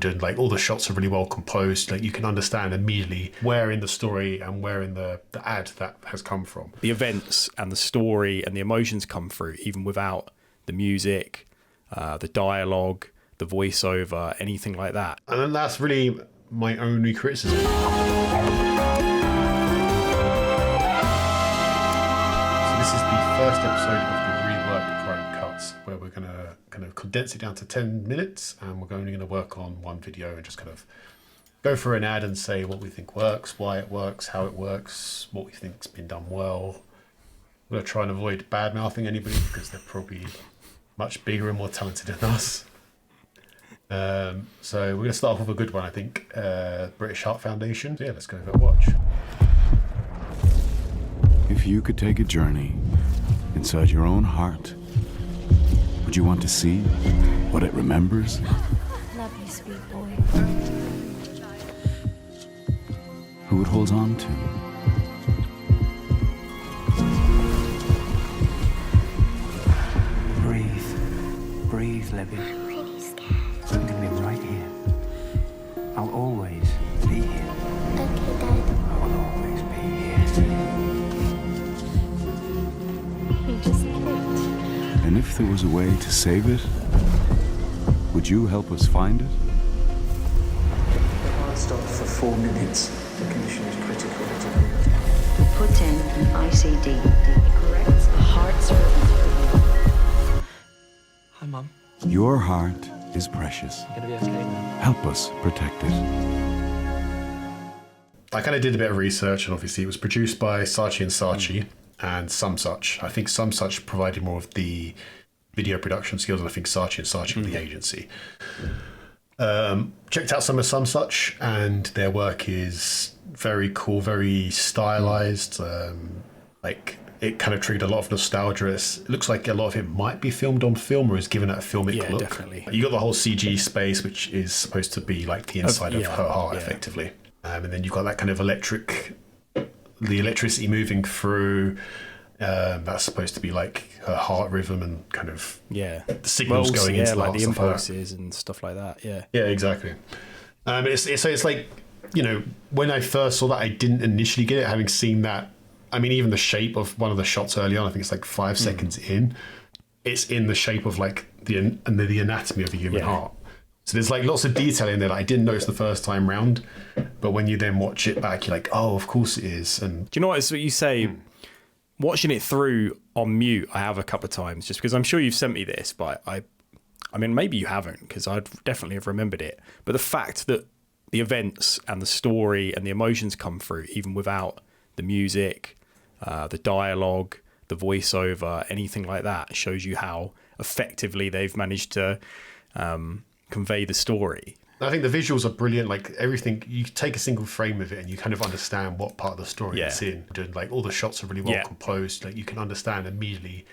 And like all the shots are really well composed. Like you can understand immediately where in the story and where in the ad that has come from. The events and the story and the emotions come through even without the music, the dialogue, the voiceover, anything like that. And then that's really my only criticism. So this is the first episode of the reworked Prime Cuts, where we're going to kind of condense it down to 10 minutes, and we're only going to work on one video and just kind of go through an ad and say what we think works, why it works, how it works, what we think's been done well. We're going to try and avoid bad-mouthing anybody because they're probably much bigger and more talented than us. So we're going to start off with a good one, I think. British Heart Foundation. So yeah, let's go for a watch. If you could take a journey inside your own heart, would you want to see what it remembers? Love you, sweet boy. Who it holds on to? Breathe. Breathe, Libby. I'm really scared. I'm gonna be right here. I'll always be here. Okay, Dad. I will always be here. You just can't. And if there was a way to save it, would you help us find it? The heart stops for 4 minutes. The condition is critical. Put in an ICD. Correct. Heart surgery. Hi, Mum. Your heart is precious. You gonna be okay now? Help us protect it. I kind of did a bit of research, and obviously it was produced by Saatchi and Saatchi and Some Such. I think Some Such provided more of the video production skills, and I think Saatchi and Saatchi were the agency. Checked out some of Some Such, and their work is very cool, very stylized. Like it kind of triggered a lot of nostalgia. It looks like a lot of it might be filmed on film or is given it a filmic look. Definitely. You got the whole CG space, which is supposed to be like the inside of her heart, effectively. And then you've got that kind of the electricity moving through. That's supposed to be like her heart rhythm and kind of the signals going into like the stuff impulses and stuff like that. Yeah, exactly. It's like, you know, when I first saw that, I didn't initially get it, having seen that. I mean, even the shape of one of the shots early on, I think it's like 5 seconds in, it's in the shape of like the anatomy of the human heart. So there's like lots of detail in there that I didn't notice the first time round, but when you then watch it back, you're like, oh, of course it is. And do you know what? It's what you say. Watching it through on mute, I have a couple of times, just because I'm sure you've sent me this, but I mean, maybe you haven't, because I'd definitely have remembered it. But the fact that the events and the story and the emotions come through even without the music, the dialogue, the voiceover, anything like that, shows you how effectively they've managed to convey the story. I think the visuals are brilliant. Like everything, you take a single frame of it and you kind of understand what part of the story it's in. And like all the shots are really well composed. Like you can understand immediately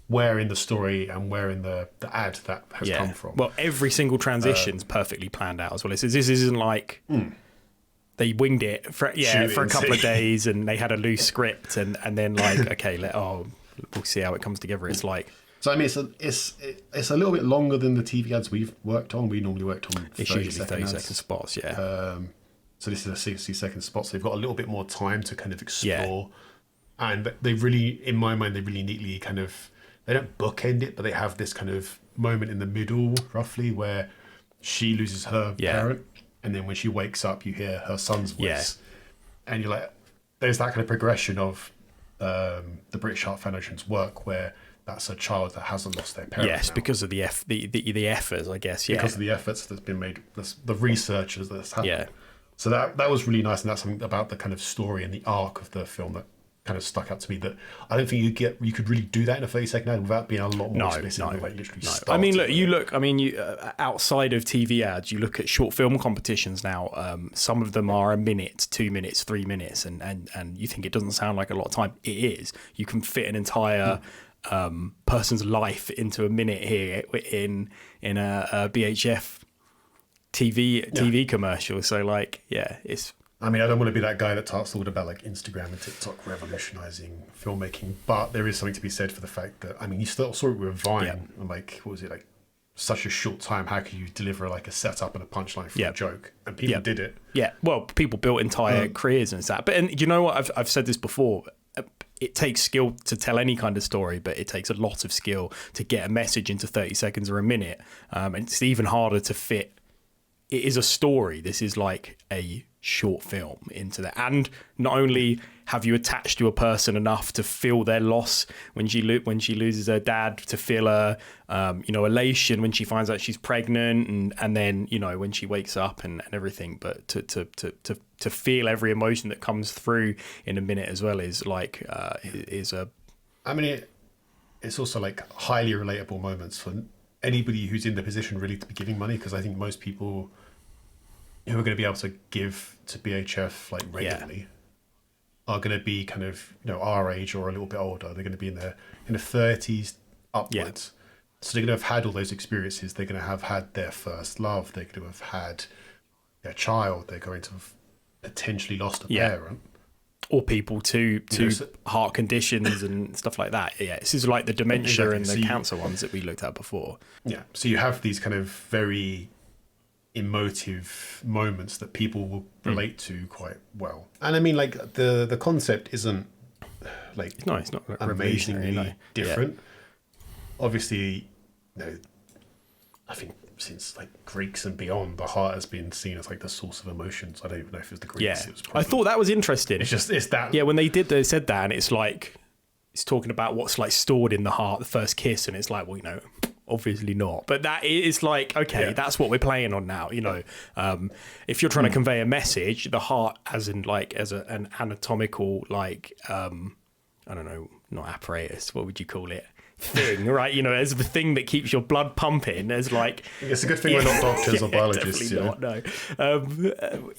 where in the story and where in the ad that has come from. Well, every single transition's perfectly planned out as well. This isn't like they winged it for a couple of days and they had a loose script and then like, okay, we'll see how it comes together. It's like, so I mean, it's a little bit longer than the TV ads we've worked on. We normally worked on 30 second spots, so this is a 60-second spot. So they've got a little bit more time to kind of explore. And they really, in my mind, they really neatly kind of, they don't bookend it, but they have this kind of moment in the middle, roughly, where she loses her parent. And then when she wakes up, you hear her son's voice. And you're like, there's that kind of progression of the British Heart Foundation's work where that's a child that hasn't lost their parents. Yes, now. Because of the efforts, I guess. Yeah, because of the efforts that's been made, the researchers that's happened. Yeah. So that was really nice, and that's something about the kind of story and the arc of the film that kind of stuck out to me. That I don't think you could really do that in a 30-second ad without being a lot more explicit. Like literally. I mean, you outside of TV ads, you look at short film competitions now. Some of them are a minute, 2 minutes, 3 minutes, and you think it doesn't sound like a lot of time. It is. You can fit an entire person's life into a minute here in a BHF TV commercial. So like, it's. I mean, I don't want to be that guy that talks all about like Instagram and TikTok revolutionizing filmmaking, but there is something to be said for the fact that, I mean, you still saw it with Vine, and like, what was it, like such a short time, how can you deliver like a setup and a punchline for Yeah. a joke? And people Yeah. did it. Yeah, well, people built entire careers and that. But and you know what? I've said this before. It takes skill to tell any kind of story, but it takes a lot of skill to get a message into 30 seconds or a minute. And it's even harder to fit. It is a story. This is like a short film into that. And not only have you attached to a person enough to feel their loss when she loses her dad, to feel a elation when she finds out she's pregnant, and then when she wakes up and everything, but to feel every emotion that comes through in a minute as well is like I mean, it's also like highly relatable moments for anybody who's in the position really to be giving money, because I think most people who are going to be able to give to BHF like regularly are going to be kind of our age or a little bit older. They're going to be in their 30s upwards. So they're going to have had all those experiences. They're going to have had their first love. They're going to have had their child. They're going to have potentially lost a parent. Or people to heart conditions and stuff like that. Yeah, this is like the dementia and the cancer ones that we looked at before. Yeah, so you have these kind of very emotive moments that people will relate to quite well. And I mean, like the concept isn't like it's not amazingly different. Obviously, I think since like Greeks and beyond, the heart has been seen as like the source of emotions. I don't even know if it was the Greeks. Yeah, It was I thought that was interesting. It's that. Yeah, when they said that, and it's like it's talking about what's like stored in the heart, the first kiss, and it's like, well, obviously not. But that is like, okay, that's what we're playing on now. If you're trying to convey a message, the heart, as in like as an anatomical like I don't know, not apparatus. What would you call it? Thing, right? As the thing that keeps your blood pumping. As like, it's a good thing we're not doctors or biologists. Definitely not.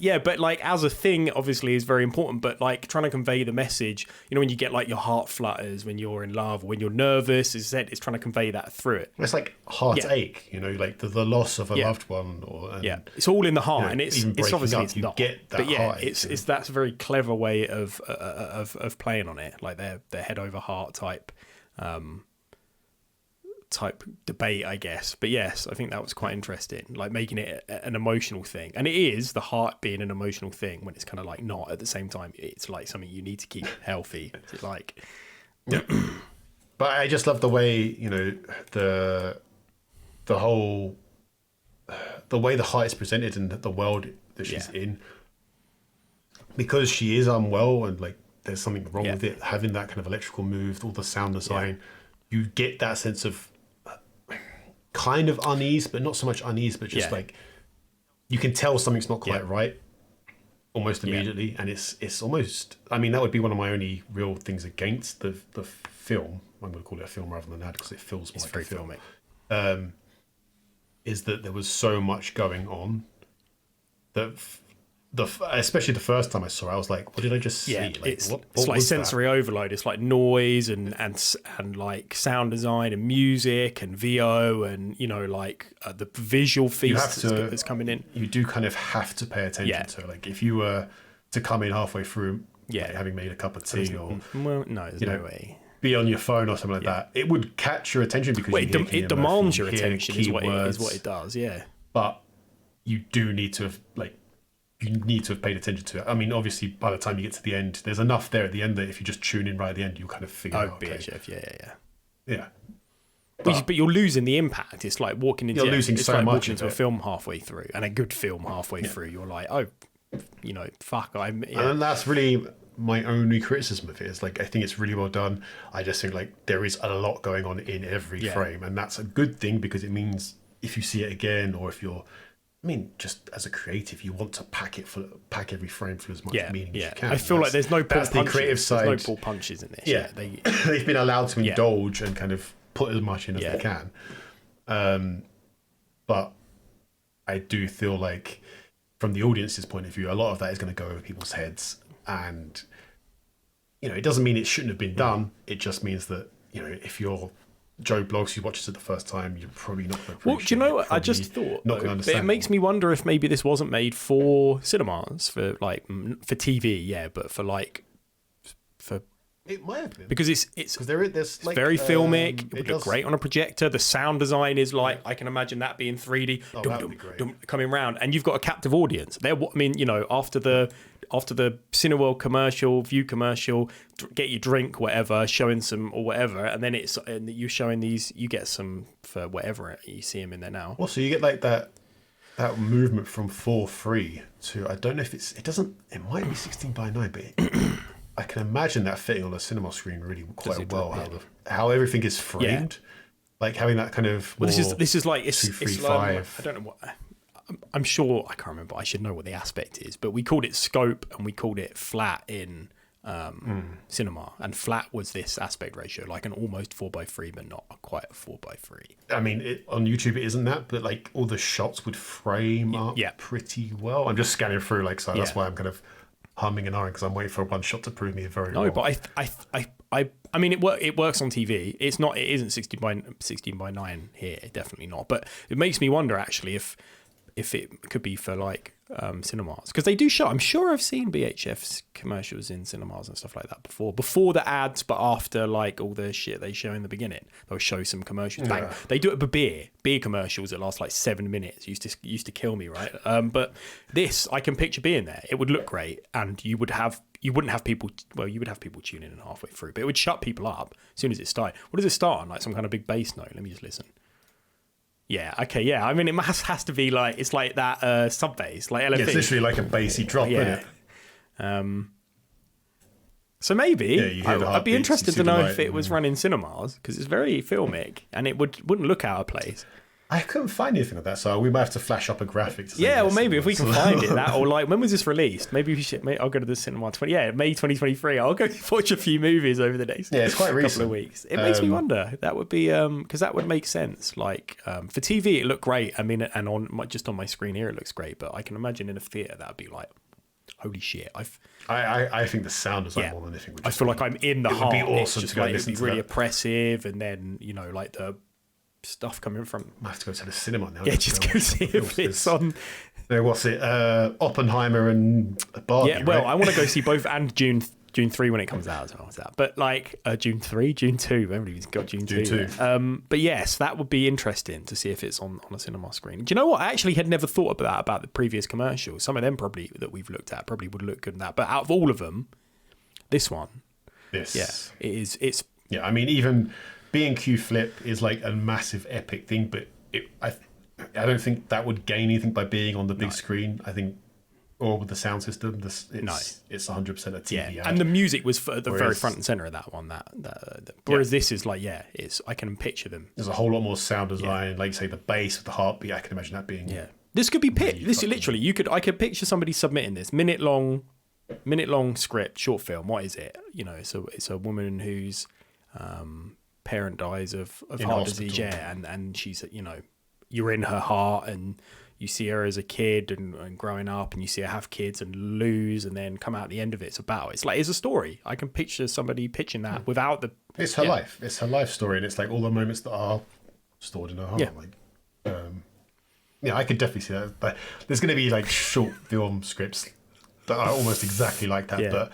No. But like as a thing, obviously, is very important. But like trying to convey the message, when you get like your heart flutters when you're in love, or when you're nervous, as I said, it's trying to convey that through it. It's like heartache, like the loss of a loved one, it's all in the heart, and it's obviously up, it's you not. get that but yeah, heartache, it's that's a very clever way of playing on it, like their head over heart type debate, I guess. But yes, I think that was quite interesting, like making it an emotional thing. And it is the heart being an emotional thing when it's kind of like not at the same time. It's like something you need to keep healthy. It's like, but I just love the way the whole the way the heart is presented in the world that she's in, because she is unwell and like there's something wrong with it. Having that kind of electrical move, all the sound design, you get that sense of kind of unease, but not so much unease, but just like you can tell something's not quite right almost immediately. And it's almost, I mean, that would be one of my only real things against the film. I'm going to call it a film rather than that because it feels more like a film. Filmic. Is that there was so much going on that especially the first time I saw it, I was like, what did I just see? Like, it's what like was sensory overload. It's like noise and like sound design and music and VO and like the visual feast that's coming in. You do kind of have to pay attention to it. Like if you were to come in halfway through, like, having made a cup of tea or there's no way. Be on your phone or something like that, it would catch your attention because it demands your attention. Is what it does. Yeah, but you do need to have you need to have paid attention to it. I mean, obviously, by the time you get to the end, there's enough there at the end that if you just tune in right at the end, you'll kind of figure out. BHF, yeah. But you're losing the impact. It's like walking into walking into a film halfway through, and a good film halfway through. You're like, fuck. And that's really my only criticism of it. Is like I think it's really well done. I just think like there is a lot going on in every frame, and that's a good thing because it means if you see it again, or if you're just as a creative, you want to pack every frame for as much meaning as you can. I feel like there's no pull punches. The creative side. There's no pull punches in this. Yeah, they've been allowed to indulge and kind of put as much in as they can. But I do feel like, from the audience's point of view, a lot of that is going to go over people's heads, and it doesn't mean it shouldn't have been done. It just means that if you're Joe Bloggs who watches it the first time, you're probably not going to appreciate it. Well, do you know what I just thought? Not going to understand. It makes me wonder if maybe this wasn't made for cinemas, for TV, but for It might have been because it's because there's like, very filmic. It would look does- great on a projector. The sound design is like I can imagine that being 3D. Oh, that would be great. Coming round, and you've got a captive audience. I mean, after the Cineworld commercial, View commercial, get your drink, whatever, showing some or whatever, and then you're showing these. You get some for whatever you see them in there now. Also, you get like that movement from 4:3 to I don't know if it might be 16:9, but I can imagine that fitting on a cinema screen really quite well. How everything is framed, like having that kind of. Well, this is like it's 2-3-5. I don't know what. I'm sure I can't remember. I should know what the aspect is, but we called it scope and we called it flat in cinema, and flat was this aspect ratio, like an almost 4:3, but not quite a 4:3. I mean, on YouTube it isn't that, but like all the shots would frame up pretty well. I'm just scanning through, like, so that's why I'm kind of humming and ahhing because I'm waiting for one shot to prove me very wrong. No, but I mean, it works on TV. It isn't 16:9 here, definitely not. But it makes me wonder actually if it could be for like cinemas, because they do show. I'm sure I've seen BHF's commercials in cinemas and stuff like that before the ads, but after like all the shit they show in the beginning, they'll show some commercials. Bang. They do it for beer commercials that last like 7 minutes. Used to kill me, right? But this, I can picture being there. It would look great, and you wouldn't have people. Well, you would have people tuning in halfway through, but it would shut people up as soon as it started. What does it start on? Like some kind of big bass note? Let me just listen. Yeah, okay, yeah. I mean, it has to be like, it's like that sub-bass, like LFE. Yeah, it's literally like a bassy drop, isn't it? So maybe, I'd be interested to know if it was run in cinemas, because it's very filmic, and it wouldn't look out of place. I couldn't find anything of that, so we might have to flash up a graphic. To Yeah, well, maybe if we can find it, or like, when was this released? Maybe we should. I'll go to the cinema. May 2023. I'll go watch a few movies over the next it's quite recent. couple of weeks. It makes me wonder. That would be because that would make sense. Like for TV, it looked great. I mean, and on my screen here, it looks great. But I can imagine in a theater that would be like, holy shit! I think the sound design more than anything. Would I feel like I'm in the heart. It would be awesome it's just to go like, listen it'd to be really that. oppressive, and then like the stuff coming from. I have to go to the cinema now. Yeah, just go see if it's on. No, what's it? Oppenheimer and Barbie. Yeah, well, right? I want to go see both, and June 3 when it comes out as well. Is that? But like June 3, June 2. Everybody's got June 2. But yes, that would be interesting to see if it's on a cinema screen. Do you know what? I actually had never thought about the previous commercials. Some of them probably that we've looked at probably would look good in that. But out of all of them, this one, it is. It's I mean, even B&Q Flip is like a massive epic thing, but I don't think that would gain anything by being on the big screen. I think, or with the sound system, it's 100% a TV ad. And the music was for the very front and center of that one. Whereas this is like, I can picture them. There's a whole lot more sound design, like you say, the bass with the heartbeat. I can imagine that being. Yeah, this could be pitched. This is literally I could picture somebody submitting this minute long script, short film. What is it? It's a woman whose parent dies of heart disease, and she's you're in her heart, and you see her as a kid and growing up, and you see her have kids and lose, and then come out at the end of it. It's a story. I can picture somebody pitching that without the. It's her life. It's her life story, and it's like all the moments that are stored in her heart. I could definitely see that. But there's going to be like short film scripts that are almost exactly like that,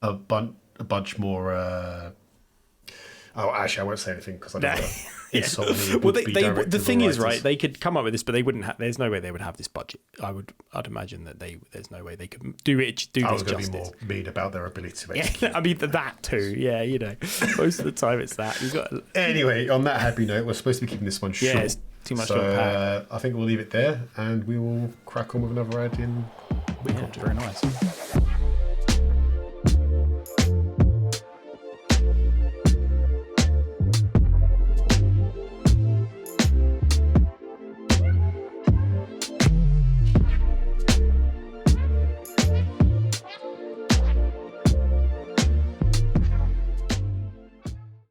but a bunch more. Actually, I won't say anything because I know that well, the thing is, right? They could come up with this, but they wouldn't have. There's no way they would have this budget. I'd imagine that there's no way they could do it. I was going to be more mean about their ability to make. I mean that too. Yeah, most of the time it's that. You've got. Anyway, on that happy note, we're supposed to be keeping this one short. Yeah, it's too much. So I think we'll leave it there, and we will crack on with another ad in. Very nice.